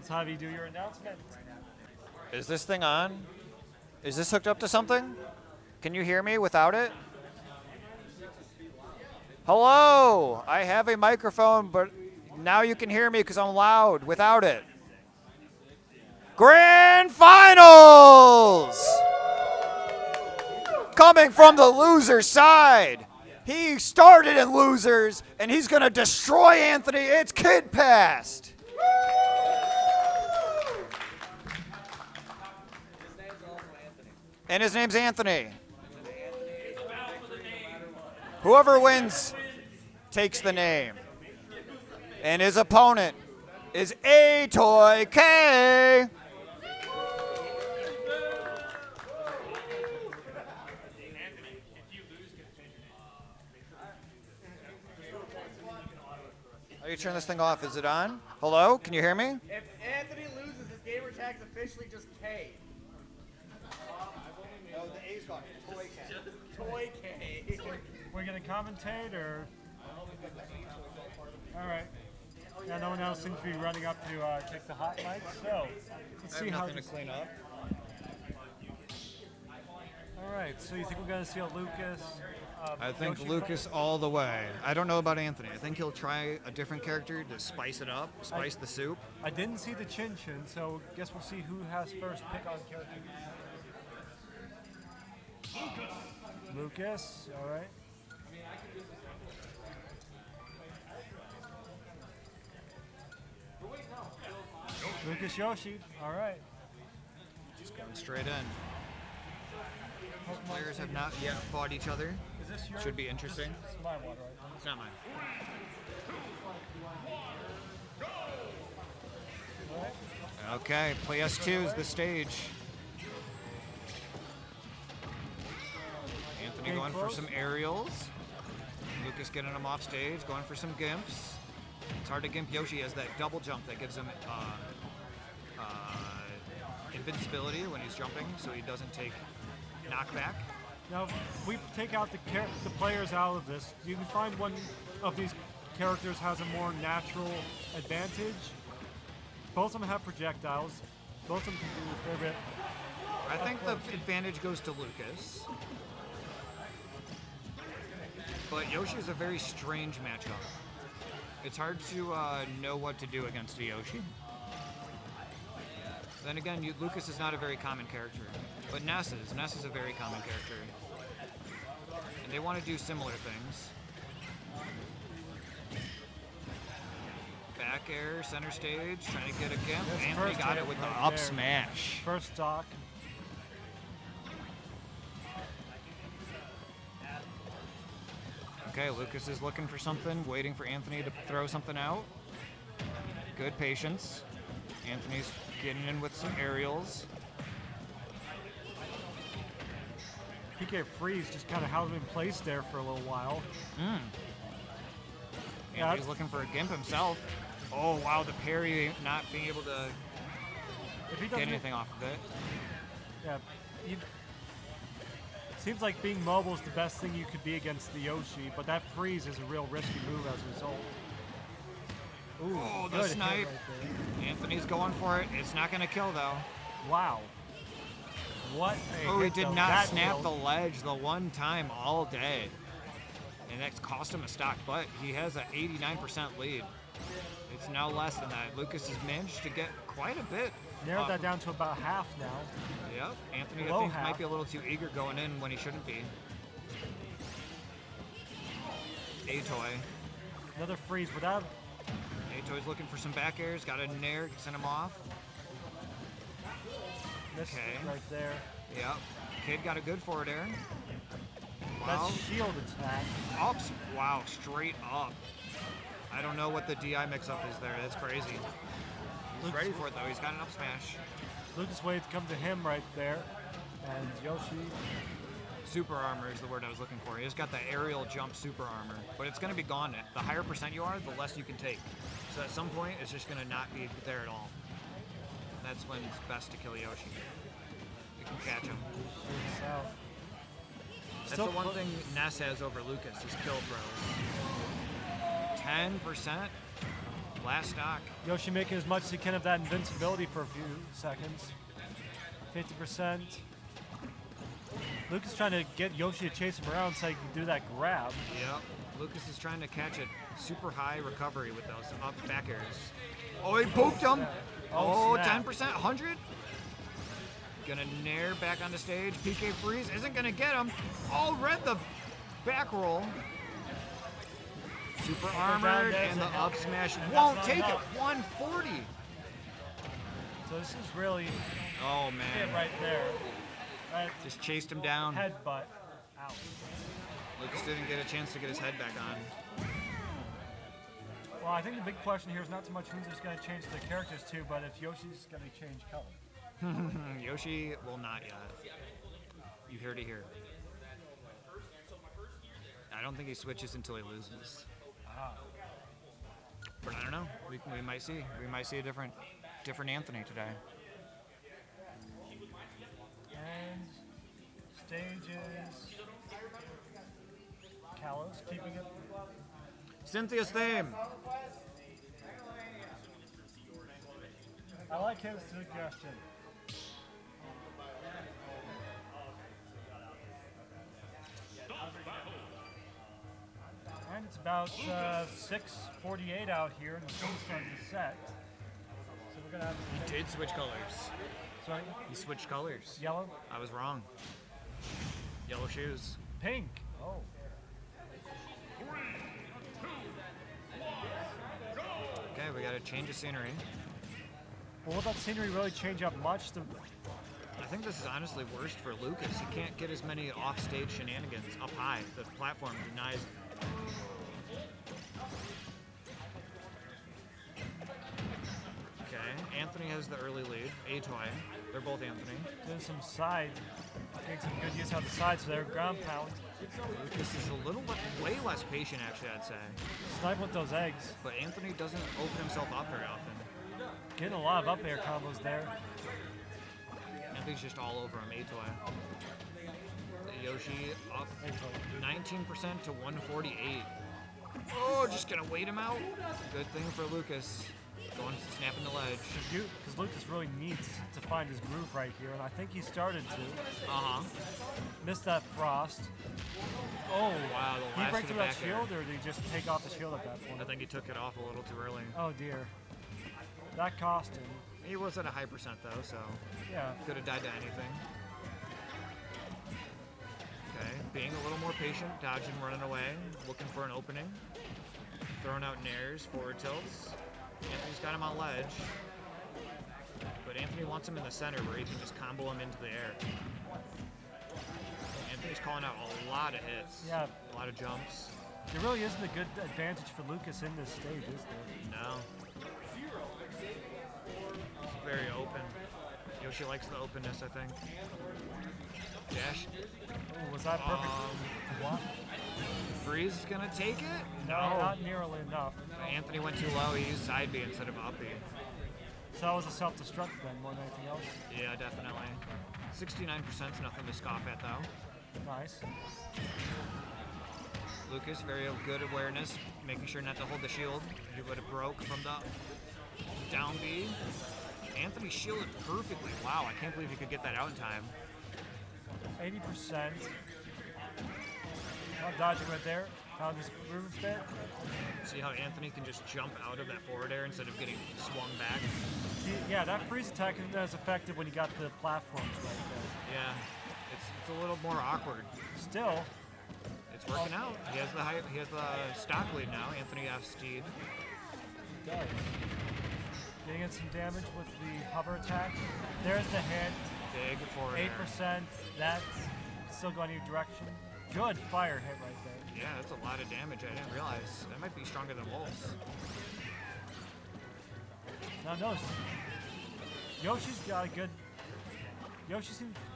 Let's have you do your announcement. Is this thing on? Is this hooked up to something? Can you hear me without it? Hello! I have a microphone, but now you can hear me because I'm loud without it. Grand Finals! Coming from the loser side. He started in losers, and he's going to destroy Anthony. It's KidPast. And his name's Anthony. Whoever wins takes the name. And his opponent is AtoyK. How do you turn this thing off? Is it on? Hello? Can you hear me? If Anthony loses, his gamer tag's officially just K. No, the A's gone. AtoyK. We're going to commentate, or? All right. Yeah, no one else seems to be running up to take the hot mic, so let's see how nothing to clean up. All right, so you think we're going to see a Lucas? I think Yoshi Lucas fight? all the way. I don't know about Anthony. I think he'll try a different character to spice it up, spice the soup. I didn't see the Chin Chin, so guess we'll see who has first pick on character. Lucas, all right. Lucas Yoshi, all right. Just going straight in. Players have not yet fought each other. Is this your? Should be interesting. This is my water, right? It's not mine. All right. Okay, play S2 is the stage. Anthony Getting going for close. some aerials. Lucas getting him off stage, going for some gimps. It's hard to gimp Yoshi as that double jump that gives him invincibility when he's jumping, so he doesn't take knockback. Now, if we take out the players out of this, you can find one of these characters has a more natural advantage. Both of them have projectiles. Both of them can do a fair bit. I think the advantage goes to Lucas. But Yoshi is a very strange matchup. It's hard to know what to do against a Yoshi. Then again, Lucas is not a very common character, but Ness is. Ness is a very common character. And they want to do similar things. Back air, center stage, trying to get a gimp. That's Anthony first got hit it with the right up there. smash. First stock. Okay, Lucas is looking for something, waiting for Anthony to throw something out. Good patience. Anthony's getting in with some aerials. PK Freeze just kind of held him in place there for a little while. Anthony's looking for a gimp himself. Oh, wow, the parry not being able to If he get doesn't, anything off of it. yeah, seems like being mobile is the best thing you could be against the Yoshi, but that freeze is a real risky move as a result. Ooh, Oh, the good hit snipe. right there. Anthony's going for it. It's not going to kill, though. Wow. What a Oh, he hit, did though. not That snap the killed. ledge the one time all day. And that's cost him a stock, but he has an 89% lead. It's now less than that. Lucas has managed to get quite a bit. Narrowed off that of- down to about half now. Yep. Anthony, I Below think, half. might be a little too eager going in when he shouldn't be. Atoy. Another freeze without. Atoy's looking for some back airs. Got a nair, send him off. Missed Okay. right there. Yep. Kid got a good forward air. Wow. That's shield attack. Ups. Wow, straight up. I don't know what the DI mix-up is there. That's crazy. He's ready for it, though. He's got an up smash. Lucas waited to come to him right there. And Yoshi. Super armor is the word I was looking for. He just got the aerial jump super armor. But it's going to be gone. The higher percent you are, the less you can take. So at some point, it's just going to not be there at all. That's when it's best to kill Yoshi. You can catch him. South. That's Still the one clo- thing Ness has over Lucas, is kill throws. 10%? Last stock. Yoshi making as much as he can of that invincibility for a few seconds. 50%. Lucas trying to get Yoshi to chase him around so he can do that grab. Yep. Lucas is trying to catch a super high recovery with those up back airs. Oh, he pooped him. Oh, snap. 10%, 100. Gonna nair back on the stage. PK freeze isn't gonna get him. Oh, read the back roll. Super armored and the up smash won't take it. 140. So this is really Oh it man. right there. That Just chased him down. headbutt. Ow. Lucas didn't get a chance to get his head back on. Well, I think the big question here is not so much who's just going to change the characters to, but if Yoshi's going to change color. Yoshi will not yet. You heard it here. I don't think he switches until he loses. But I don't know. We might see. We might see a different Anthony today. And stages. Kalos keeping it. Cynthia's theme. I like his suggestion. And it's about 6:48 out here, and the sun's starting to set. So we're gonna have to Did switch colors. sorry, He switched colors. yellow, I was wrong. Yellow shoes. pink. Oh, Okay, we got to change the scenery. well, will that scenery really change up much? I think this is honestly worst for Lucas. He can't get as many off-stage shenanigans up high. The platform denies. Okay, Anthony has the early lead. AtoyK. They're both Anthony. Doing some side, getting some good use out the side, so they're ground pound. Lucas is a little way less patient, actually, I'd say. Snipe with those eggs. But Anthony doesn't open himself up very often. Getting a lot of up air combos there. Anthony's just all over him. AtoyK. Yoshi up 19% to 148. Oh, just gonna wait him out. Good thing for Lucas. Going to snapping the ledge. Because Lucas really needs to find his groove right here, and I think he started to. Uh-huh. Missed that frost. Oh, Wow, the did he last break of the through that back air. shield, or did he just take off the shield at that I point? think he took it off a little too early. Oh dear. That cost him. He was at a high percent though, so Yeah. could have died to anything. Okay, being a little more patient, dodging, running away, looking for an opening, throwing out nairs, forward tilts. Anthony's got him on ledge, but Anthony wants him in the center where he can just combo him into the air. Anthony's calling out a lot of hits, Yeah. a lot of jumps. There really isn't a good advantage for Lucas in this stage, is there? No. It's very open. Yoshi likes the openness, I think. Dash. Ooh, was that perfect? What? Freeze is gonna take it? No, not nearly enough. Anthony went too low. He used side B instead of up B. So that was a self-destruct then, more than anything else. Yeah, definitely. 69% is nothing to scoff at, though. Nice. Lucas, very good awareness, making sure not to hold the shield. He would have broke from the down B. Anthony shielded perfectly. Wow, I can't believe he could get that out in time. 80%. Not dodging right there. Found his groove bit. See how Anthony can just jump out of that forward air instead of getting swung back? See, yeah, that freeze attack isn't as effective when you got the platforms right Yeah, it's a little more awkward. there. Still, It's working out. He has the stock lead now. Anthony F. Steed. does. Getting in some damage with the hover attack. There's the hit. Big forward air. 8%. That's still going your direction. Good fire hit right there. Yeah, that's a lot of damage. I didn't realize. That might be stronger than Wolf's. Now notice, Yoshi's got a good.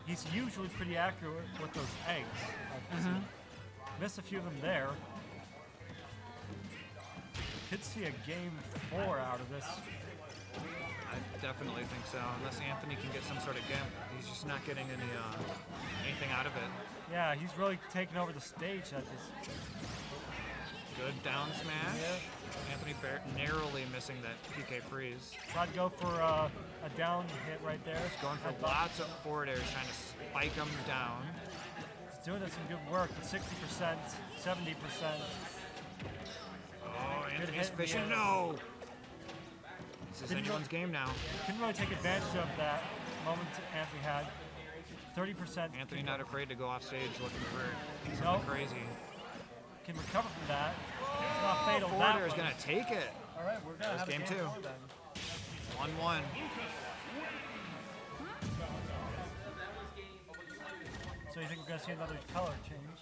He's usually pretty accurate with those eggs. Missed a few of them there. Could see a game 4 out of this. I definitely think so. Unless Anthony can get some sort of gimp. He's just not getting anything out of it. Yeah, he's really taken over the stage at this. Good down smash. Anthony narrowly missing that PK freeze. Tried to go for a down hit right there. Going for lots of forward airs, trying to spike him down. He's doing some good work with 60%, 70%. Oh, Anthony's fishing. No! This is anyone's game now. Couldn't really take advantage of that moment Anthony had. 30%. Anthony not afraid to go off stage looking for something Nope. crazy. Can recover from that. It's not fatal. Forward air is going to take it. All right, we're going to have game a two. 1-1. So you think we're going to see another color change?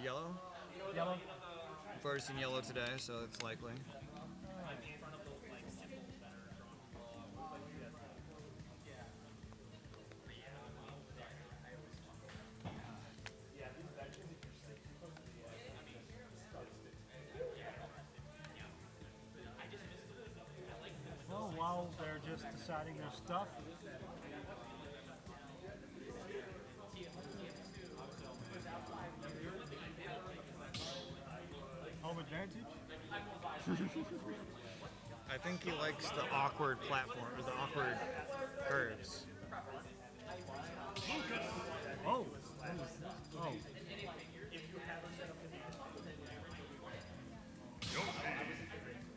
Yellow? Yellow? I've already seen yellow today, so it's likely. Well, while they're just deciding their stuff. Home advantage? I think he likes the awkward platform, or the awkward curves. Oh! Oh.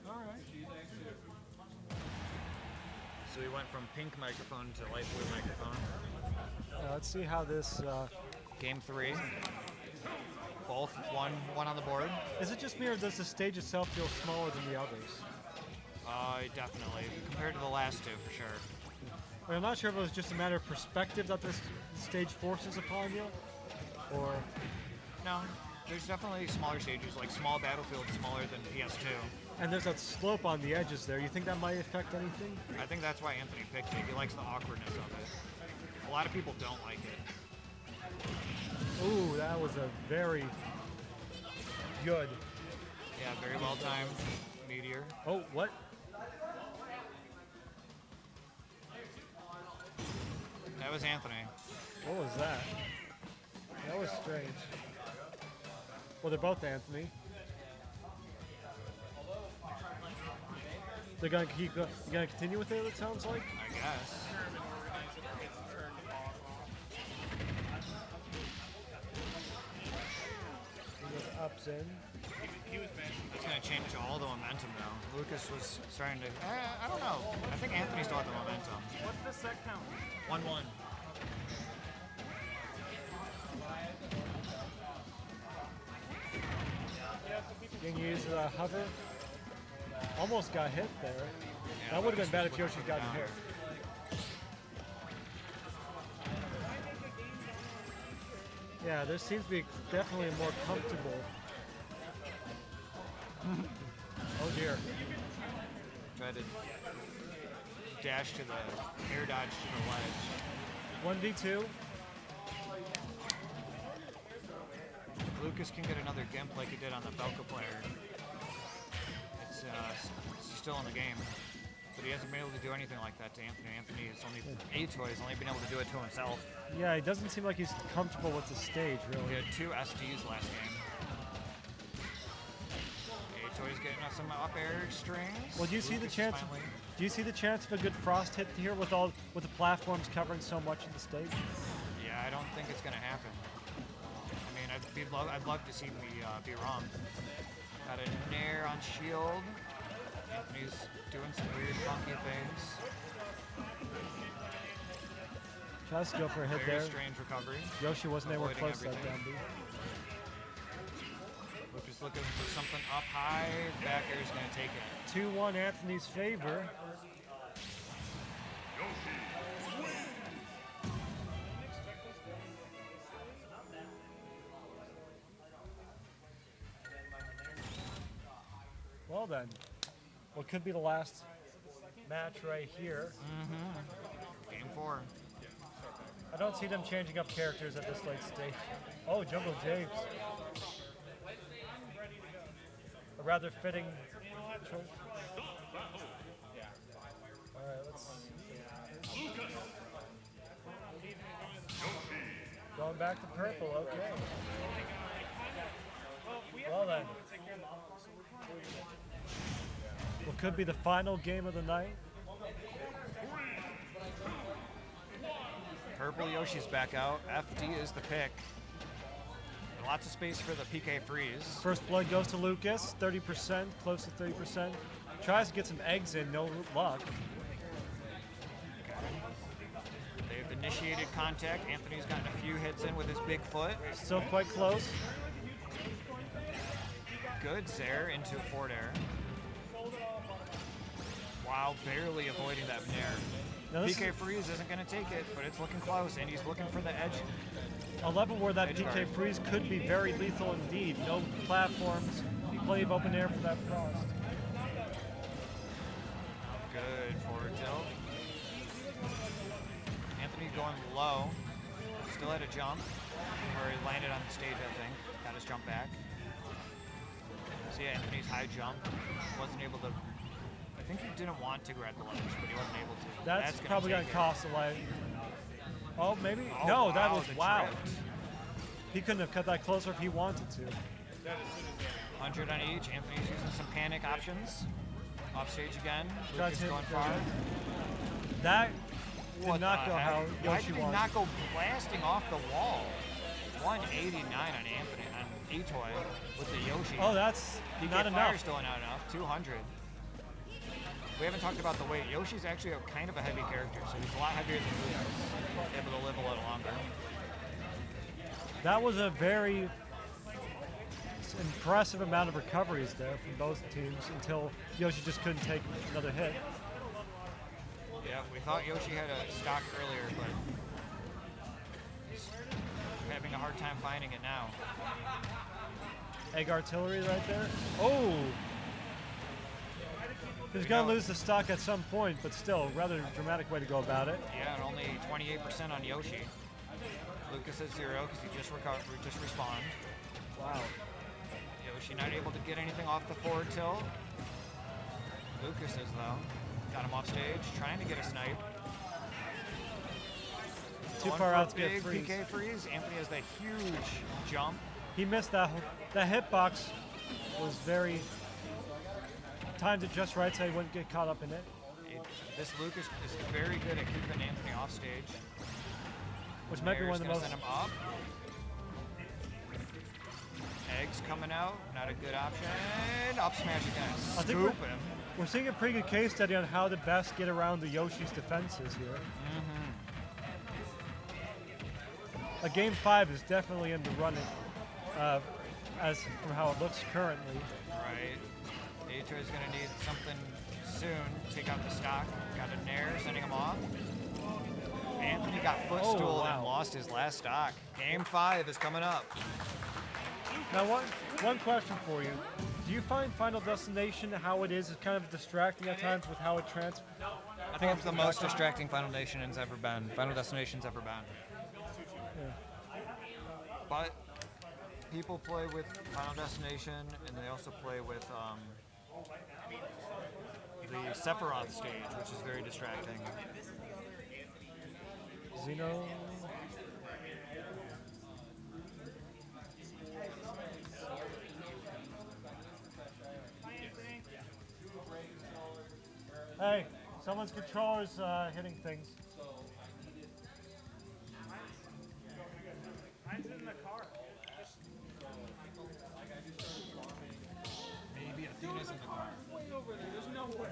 Alright. So he went from pink microphone to light blue microphone. Let's see how this... Game 3. Both one on the board. Is it just me or does the stage itself feel smaller than the others? Definitely. Compared to the last two, for sure. I'm not sure if it was just a matter of perspective that this stage forces upon you, or... No, there's definitely smaller stages, like small Battlefield, smaller than PS2. And there's that slope on the edges there. You think that might affect anything? I think that's why Anthony picked it. He likes the awkwardness of it. A lot of people don't like it. Ooh, that was a very good. Yeah, very well timed meteor. Oh, what? That was Anthony. What was that? That was strange. Well, they're both Anthony. They're gonna keep. Gonna continue with it. It sounds like. I guess. He goes ups in. It's going to change all the momentum now. Lucas was starting to... I don't know. I think Anthony still had the momentum. What's the set count? 1-1. Can you use hover? Almost got hit there. Yeah, That would have been bad if Lucas Yoshi was got down. hit. Yeah, there seems to be definitely a more comfortable. Oh dear. Tried to dash to the air dodge to the ledge. 1v2. If Lucas can get another gimp like he did on the Belka player, it's still in the game. But he hasn't been able to do anything like that to Anthony. Anthony is only AtoyK's only been able to do it to himself. Yeah, it doesn't seem like he's comfortable with the stage, He really. had 2 SDs last game. AtoyK's getting us some up air strings. Well, do you see the Lucas is chance? finally- Do you see the chance of a good frost hit here with the platforms covering so much of the stage? Yeah, I don't think it's gonna happen. I mean, I'd love to see me be wrong. Got a nair on shield. Anthony's doing some weird, funky things. Tries to go for a hit Very there. strange recovery. Yoshi wasn't anywhere Avoiding close to that down everything. B. Lucas looking for something up high. Back air is gonna take it. 2-1 Anthony's favor. Well then, what could be the last match right here? Game 4. I don't see them changing up characters at this late stage. Oh, Jungle James. A rather fitting choice. Alright, let's see. Going back to purple, okay. Well then. What could be the final game of the night? Purple Yoshi's back out. FD is the pick. Lots of space for the PK freeze. First blood goes to Lucas, 30%, close to 30%. Tries to get some eggs in, no luck. They've initiated contact. Anthony's gotten a few hits in with his big foot. Still quite close. Good Zair into forward air. Wow, barely avoiding that nair. Now this PK freeze isn't going to take it, but it's looking close, and he's looking for the edge. a level where that Edge PK guard. freeze could be very lethal indeed. No platforms, plenty of open air for that frost. Good forward tilt. Anthony going low. Still had a jump, where he landed on the stage, I think. Got his jump back. See Anthony's high jump. Wasn't able to. I think he didn't want to grab the ledge, but he wasn't able to. That's gonna probably take going to it. cost a life. Oh, maybe? Oh, No, that wow, was the wow. drift. He couldn't have cut that closer if he wanted to. 100 on each. Anthony's using some panic options. Off stage again. Tries Lucas to hit going the- far. That did What not the go heck? how Why Yoshi did he wanted. not go blasting off the wall? 189 on Anthony, on AtoyK with the Yoshi. Oh, that's PK not Fire enough. still not enough. 200. We haven't talked about the weight. Yoshi's actually a kind of a heavy character, so he's a lot heavier than Lucas. Able to live a little longer. That was a very impressive amount of recoveries there from both teams until Yoshi just couldn't take another hit. Yeah, we thought Yoshi had a stock earlier, but he's having a hard time finding it now. Egg artillery right there. Oh! He's we going go. to lose the stock at some point, but still, rather dramatic way to go about it. Yeah, and only 28% on Yoshi. Lucas at 0 because he just recovered, just respawned. Wow. Yoshi not able to get anything off the forward tilt. Lucas is though. Got him off stage, trying to get a snipe. Too Going far for out a to get big freeze. PK freeze. Anthony has that huge jump. He missed that. That hitbox was very timed it just right so he wouldn't get caught up in it. This Lucas is very good at keeping Anthony off stage. Which might be one of the Nair's most. gonna send him up. Eggs coming out, not a good option. Up smash again. I think Scoop him. We're seeing a pretty good case study on how to best get around the Yoshi's defenses here. A game 5 is definitely in the running, as from how it looks currently. Right. AtoyK's gonna need something soon. Take out the stock. Got a Nair, sending him off. Anthony got footstool wow. and lost his last stock. Game 5 is coming up. Now, one question for you: do you find Final Destination how it is kind of distracting at times with how it transfers? I think it's the most distracting Final Destination's ever been. Final Destination's ever been. But people play with Final Destination, and they also play with the Sephiroth stage, which is very distracting. Xeno. Hey, someone's controller's hitting things. Mine's in the car. Maybe Athena's in the car. Way over there. There's no way.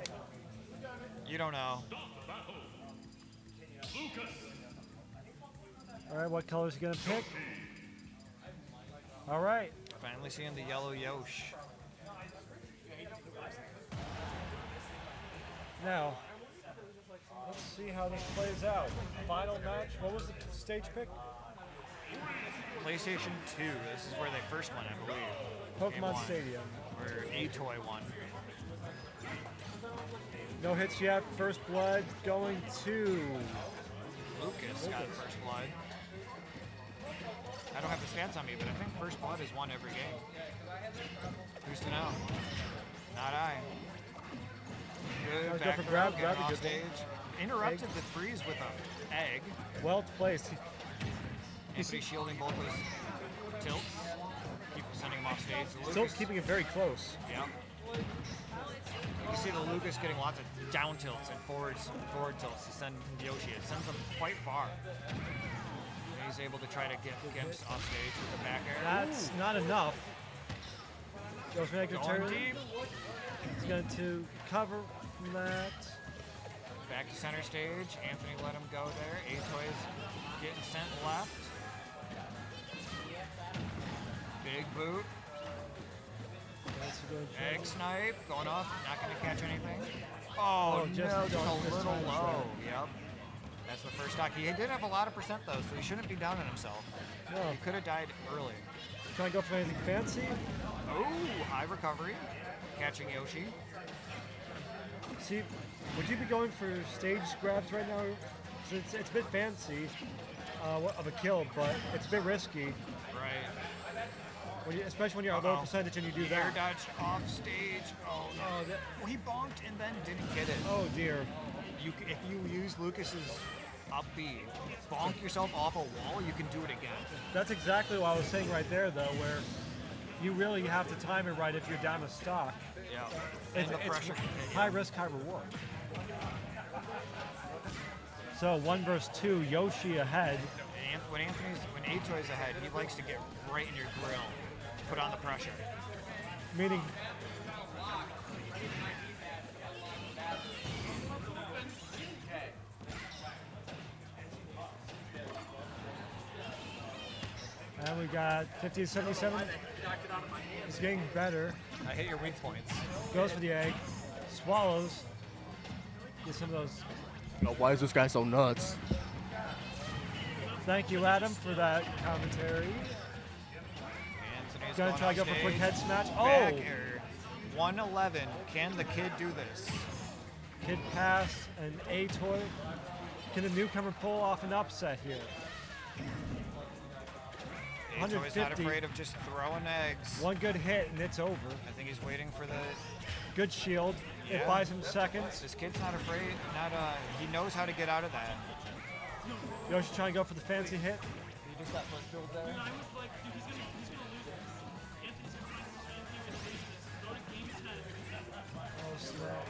You don't know. All right, what color's he gonna pick? All right. Finally seeing the yellow Yosh. Now, let's see how this plays out. Final match. What was the stage pick? PlayStation 2. This is where they first won, I believe. Game Pokemon one, Stadium. Where AtoyK won. No hits yet. First blood going to. Lucas got first blood. I don't have the stats on me, but I think first blood is won every game. Who's to know? Not I. Good Go back for throw, grab, getting grab a off good stage. Interrupted the freeze with a egg. Well placed. Anthony shielding both those tilts. Keep sending him off stage. The Still Lucas, keeping it very close. yeah. You can see the Lucas getting lots of down tilts and forward tilts to send Yoshi. It sends him quite far. And he's able to try to get Gimps off stage with the back air. That's not enough. Goes for negative Going turn. deep. He's going to cover from that. Back to center stage. Anthony let him go there. Atoy's getting sent left. Big boot. That's a good Egg snipe. Going off. Not going to catch anything. Oh, no, just a little low. Yep. That's the first stock. He did have a lot of percent, though, so he shouldn't be down on himself. No. He could have died early. Trying to go for anything fancy. Oh, high recovery. Catching Yoshi. See, would you be going for stage grabs right now? It's a bit fancy of a kill, but it's a bit risky, Right. especially when you're at a low percentage and you do Air that. dodge off stage. Oh, no. Well, he bonked and then didn't get it. Oh dear. If you use Lucas's up B, bonk yourself off a wall, you can do it again. That's exactly what I was saying right there, though, where you really have to time it right if you're down a stock. Yeah. It's, And the it's pressure can hit you. high risk, high reward. So 1 versus 2, Yoshi ahead. And when Atoy's ahead, he likes to get right in your grill, put on the pressure. Meaning, and we got 50 to 77. He's getting better. I hit your weak points. Goes for the egg. Swallows. Get some of those. Yo, why is this guy so nuts? Thank you, Adam, for that commentary. Anthony's Gonna going try to go off for a quick stage. head smash. Back Oh! air. 111. Can the kid do this? KidPast and AtoyK. Can the newcomer pull off an upset here? Atoy's not 150. afraid of just throwing eggs. One good hit and it's over. I think he's waiting for the... Good shield. It Yeah. buys him seconds. This kid's not afraid. He knows how to get out of that. Yoshi trying to go for the fancy hit. He just got footstooled there. Oh, snap.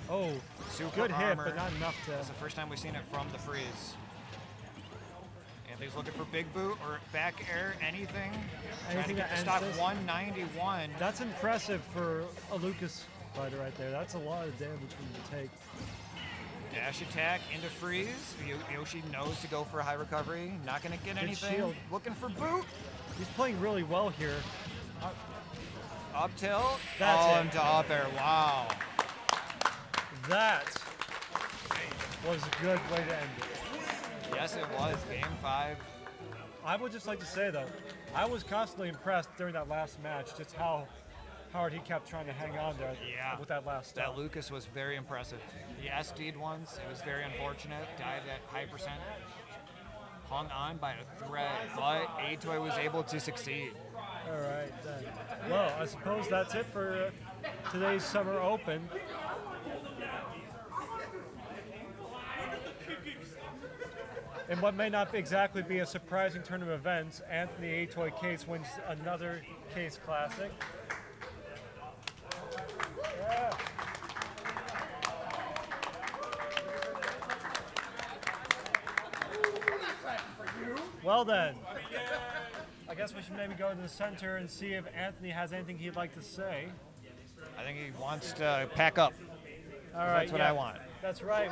Oh, Super good hit, armor. but not enough to. That's the first time we've seen it from the freeze. Anthony's looking for big boot or back air, anything. Trying to Anything get that the ends stock this. 191. That's impressive for a Lucas fighter right there. That's a lot of damage when you take. Dash attack into freeze. Yoshi knows to go for a high recovery. Not going to get anything. shield. Looking for boot. He's playing really well here. Up tilt. That's oh, it. into up air. Wow. That was a good way to end it. Yes, it was. Game 5. I would just like to say, though, I was constantly impressed during that last match just how hard he kept trying to hang on there with that last That stop. Lucas was very impressive. He SD'd once. It was very unfortunate. Died at high percent. Hung on by a thread, but AtoyK was able to succeed. All right, then. Well, I suppose that's it for today's Summer Open. In what may not exactly be a surprising turn of events, Anthony AtoyK Kase wins another Kase Classic. Yeah. Well then, I guess we should maybe go to the center and see if Anthony has anything he'd like to say. I think he wants to pack up. All right, That's what I want. That's right.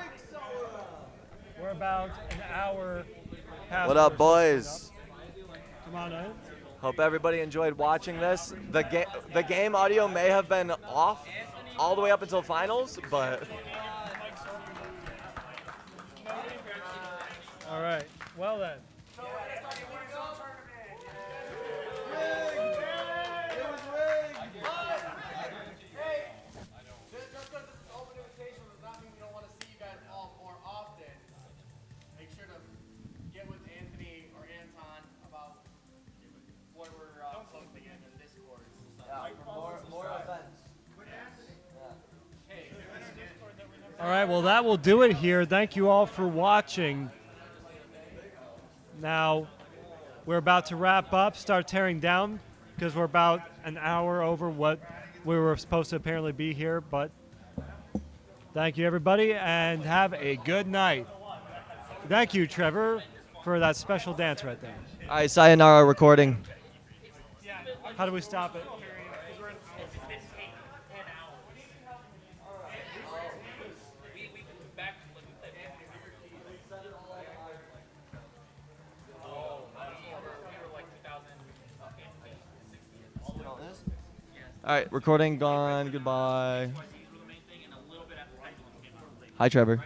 We're about an hour past. What our up, boys? Come on in. Hope everybody enjoyed watching this. The game audio may have been off all the way up until finals, but All right. Well then. Just because this is open invitation does not mean we don't want to see you guys all more often. Make sure to get with Anthony or Anton about what we're posting in the Discord. more events. All right. Well, that will do it here. Thank you all for watching. Now, we're about to wrap up, start tearing down, because we're about an hour over what we were supposed to apparently be here. But thank you, everybody, and have a good night. Thank you, Trevor, for that special dance right there. All right, sayonara recording. How do we stop it? All right, recording gone. Goodbye. Hi, Trevor.